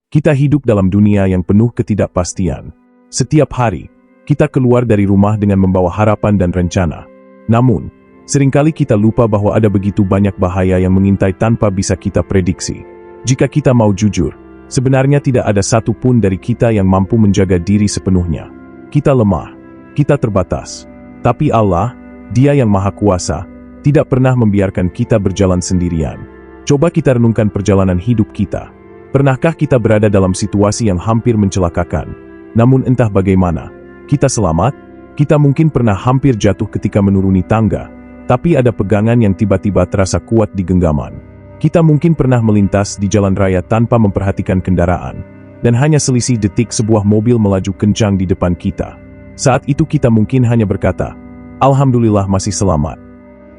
Kita hidup dalam dunia yang penuh ketidakpastian. Setiap hari, kita keluar dari rumah dengan membawa harapan dan rencana. Namun, seringkali kita lupa bahwa ada begitu banyak bahaya yang mengintai tanpa bisa kita prediksi. Jika kita mau jujur, sebenarnya tidak ada satu pun dari kita yang mampu menjaga diri sepenuhnya. Kita lemah, kita terbatas. Tapi Allah, Dia yang Maha Kuasa, tidak pernah membiarkan kita berjalan sendirian. Coba kita renungkan perjalanan hidup kita. Pernahkah kita berada dalam situasi yang hampir mencelakakan? Namun entah bagaimana, kita selamat? Kita mungkin pernah hampir jatuh ketika menuruni tangga, tapi ada pegangan yang tiba-tiba terasa kuat di genggaman. Kita mungkin pernah melintas di jalan raya tanpa memperhatikan kendaraan, dan hanya selisih detik sebuah mobil melaju kencang di depan kita. Saat itu kita mungkin hanya berkata, "Alhamdulillah masih selamat."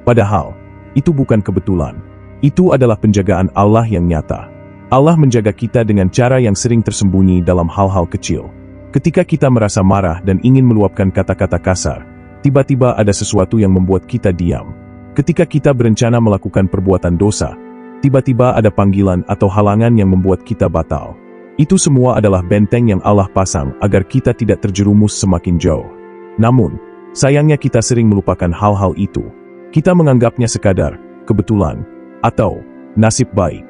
Padahal, itu bukan kebetulan. Itu adalah penjagaan Allah yang nyata. Allah menjaga kita dengan cara yang sering tersembunyi dalam hal-hal kecil. Ketika kita merasa marah dan ingin meluapkan kata-kata kasar, tiba-tiba ada sesuatu yang membuat kita diam. Ketika kita berencana melakukan perbuatan dosa, tiba-tiba ada panggilan atau halangan yang membuat kita batal. Itu semua adalah benteng yang Allah pasang agar kita tidak terjerumus semakin jauh. Namun, sayangnya kita sering melupakan hal-hal itu. Kita menganggapnya sekadar kebetulan atau nasib baik.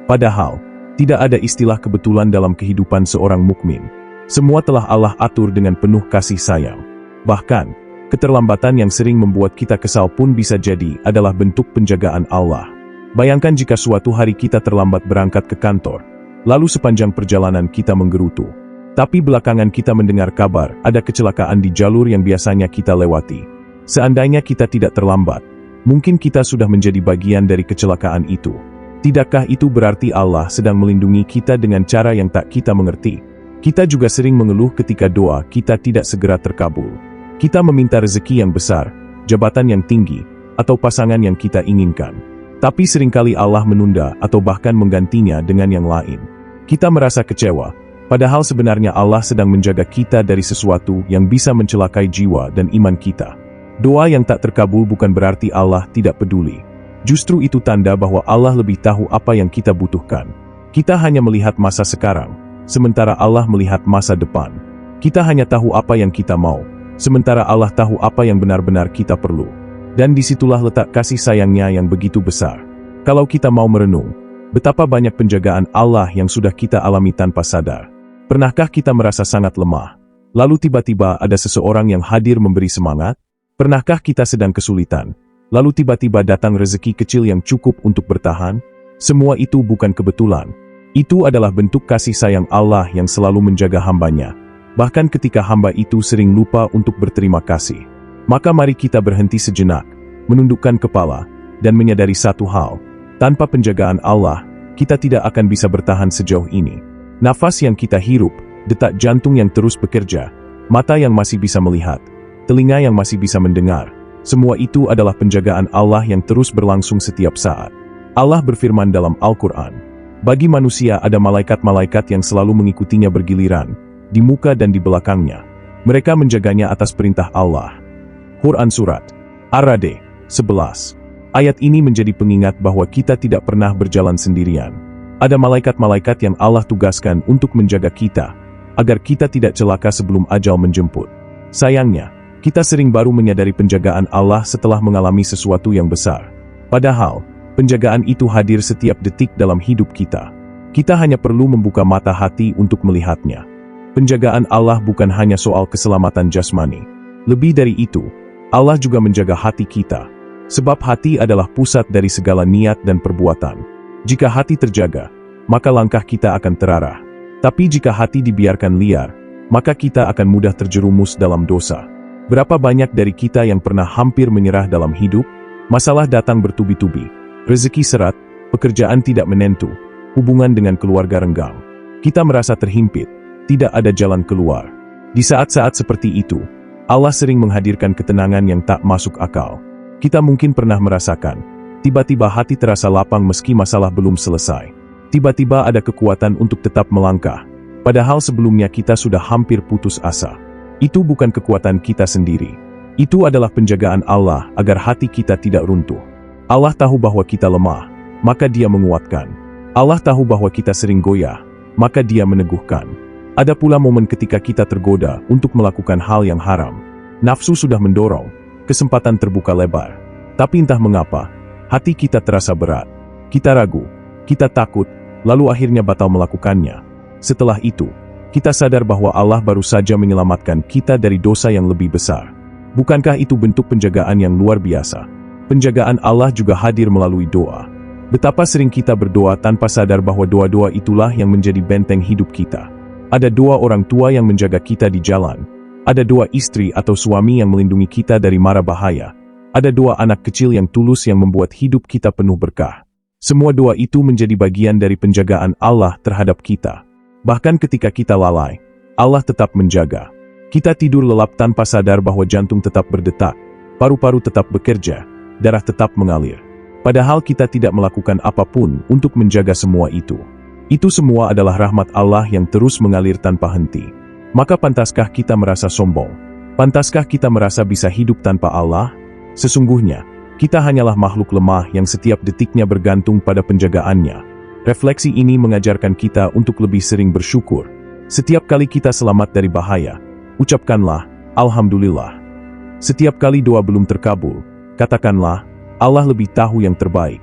Padahal, tidak ada istilah kebetulan dalam kehidupan seorang mukmin. Semua telah Allah atur dengan penuh kasih sayang. Bahkan, keterlambatan yang sering membuat kita kesal pun bisa jadi adalah bentuk penjagaan Allah. Bayangkan jika suatu hari kita terlambat berangkat ke kantor, lalu sepanjang perjalanan kita menggerutu. Tapi belakangan kita mendengar kabar ada kecelakaan di jalur yang biasanya kita lewati. Seandainya kita tidak terlambat, mungkin kita sudah menjadi bagian dari kecelakaan itu. Tidakkah itu berarti Allah sedang melindungi kita dengan cara yang tak kita mengerti? Kita juga sering mengeluh ketika doa kita tidak segera terkabul. Kita meminta rezeki yang besar, jabatan yang tinggi, atau pasangan yang kita inginkan. Tapi seringkali Allah menunda atau bahkan menggantinya dengan yang lain. Kita merasa kecewa, padahal sebenarnya Allah sedang menjaga kita dari sesuatu yang bisa mencelakai jiwa dan iman kita. Doa yang tak terkabul bukan berarti Allah tidak peduli. Justru itu tanda bahwa Allah lebih tahu apa yang kita butuhkan. Kita hanya melihat masa sekarang, sementara Allah melihat masa depan. Kita hanya tahu apa yang kita mau, sementara Allah tahu apa yang benar-benar kita perlu. Dan disitulah letak kasih sayangnya yang begitu besar. Kalau kita mau merenung, betapa banyak penjagaan Allah yang sudah kita alami tanpa sadar. Pernahkah kita merasa sangat lemah, lalu tiba-tiba ada seseorang yang hadir memberi semangat? Pernahkah kita sedang kesulitan, lalu tiba-tiba datang rezeki kecil yang cukup untuk bertahan? Semua itu bukan kebetulan. Itu adalah bentuk kasih sayang Allah yang selalu menjaga hambanya. Bahkan ketika hamba itu sering lupa untuk berterima kasih. Maka mari kita berhenti sejenak, menundukkan kepala, dan menyadari satu hal. Tanpa penjagaan Allah, kita tidak akan bisa bertahan sejauh ini. Nafas yang kita hirup, detak jantung yang terus bekerja, mata yang masih bisa melihat, telinga yang masih bisa mendengar. Semua itu adalah penjagaan Allah yang terus berlangsung setiap saat. Allah berfirman dalam Al-Quran, "Bagi manusia ada malaikat-malaikat yang selalu mengikutinya bergiliran, di muka dan di belakangnya. Mereka menjaganya atas perintah Allah." Quran Surat Ar-Ra'd 11. Ayat ini menjadi pengingat bahwa kita tidak pernah berjalan sendirian. Ada malaikat-malaikat yang Allah tugaskan untuk menjaga kita, agar kita tidak celaka sebelum ajal menjemput. Sayangnya, kita sering baru menyadari penjagaan Allah setelah mengalami sesuatu yang besar. Padahal, penjagaan itu hadir setiap detik dalam hidup kita. Kita hanya perlu membuka mata hati untuk melihatnya. Penjagaan Allah bukan hanya soal keselamatan jasmani. Lebih dari itu, Allah juga menjaga hati kita. Sebab hati adalah pusat dari segala niat dan perbuatan. Jika hati terjaga, maka langkah kita akan terarah. Tapi jika hati dibiarkan liar, maka kita akan mudah terjerumus dalam dosa. Berapa banyak dari kita yang pernah hampir menyerah dalam hidup? Masalah datang bertubi-tubi, rezeki seret, pekerjaan tidak menentu, hubungan dengan keluarga renggang. Kita merasa terhimpit, tidak ada jalan keluar. Di saat-saat seperti itu, Allah sering menghadirkan ketenangan yang tak masuk akal. Kita mungkin pernah merasakan, tiba-tiba hati terasa lapang meski masalah belum selesai. Tiba-tiba ada kekuatan untuk tetap melangkah, padahal sebelumnya kita sudah hampir putus asa. Itu bukan kekuatan kita sendiri. Itu adalah penjagaan Allah agar hati kita tidak runtuh. Allah tahu bahwa kita lemah, maka Dia menguatkan. Allah tahu bahwa kita sering goyah, maka Dia meneguhkan. Ada pula momen ketika kita tergoda untuk melakukan hal yang haram. Nafsu sudah mendorong, kesempatan terbuka lebar. Tapi entah mengapa, hati kita terasa berat. Kita ragu, kita takut, lalu akhirnya batal melakukannya. Setelah itu, kita sadar bahwa Allah baru saja menyelamatkan kita dari dosa yang lebih besar. Bukankah itu bentuk penjagaan yang luar biasa? Penjagaan Allah juga hadir melalui doa. Betapa sering kita berdoa tanpa sadar bahwa doa-doa itulah yang menjadi benteng hidup kita. Ada doa orang tua yang menjaga kita di jalan. Ada doa istri atau suami yang melindungi kita dari mara bahaya. Ada doa anak kecil yang tulus yang membuat hidup kita penuh berkah. Semua doa itu menjadi bagian dari penjagaan Allah terhadap kita. Bahkan ketika kita lalai, Allah tetap menjaga. Kita tidur lelap tanpa sadar bahwa jantung tetap berdetak, paru-paru tetap bekerja, darah tetap mengalir. Padahal kita tidak melakukan apapun untuk menjaga semua itu. Itu semua adalah rahmat Allah yang terus mengalir tanpa henti. Maka pantaskah kita merasa sombong? Pantaskah kita merasa bisa hidup tanpa Allah? Sesungguhnya, kita hanyalah makhluk lemah yang setiap detiknya bergantung pada penjagaannya. Refleksi ini mengajarkan kita untuk lebih sering bersyukur. Setiap kali kita selamat dari bahaya, ucapkanlah, Alhamdulillah. Setiap kali doa belum terkabul, katakanlah, Allah lebih tahu yang terbaik.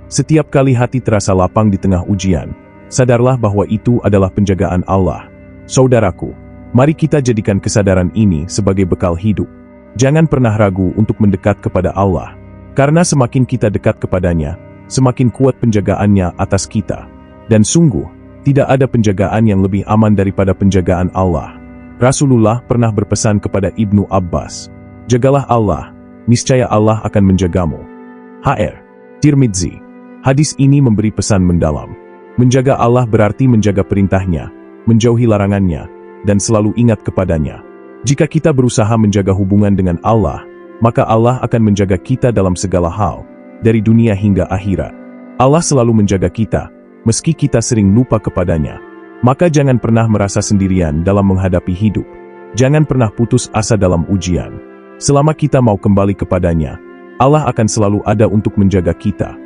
Setiap kali hati terasa lapang di tengah ujian, sadarlah bahwa itu adalah penjagaan Allah. Saudaraku, mari kita jadikan kesadaran ini sebagai bekal hidup. Jangan pernah ragu untuk mendekat kepada Allah. Karena semakin kita dekat kepadanya, semakin kuat penjagaannya atas kita. Dan sungguh, tidak ada penjagaan yang lebih aman daripada penjagaan Allah. Rasulullah pernah berpesan kepada Ibnu Abbas, "Jagalah Allah, niscaya Allah akan menjagamu." H.R. Tirmidzi. Hadis ini memberi pesan mendalam. Menjaga Allah berarti menjaga perintahnya, menjauhi larangannya, dan selalu ingat kepadanya. Jika kita berusaha menjaga hubungan dengan Allah, maka Allah akan menjaga kita dalam segala hal, dari dunia hingga akhirat. Allah selalu menjaga kita, meski kita sering lupa kepadanya. Maka jangan pernah merasa sendirian dalam menghadapi hidup. Jangan pernah putus asa dalam ujian. Selama kita mau kembali kepadanya, Allah akan selalu ada untuk menjaga kita.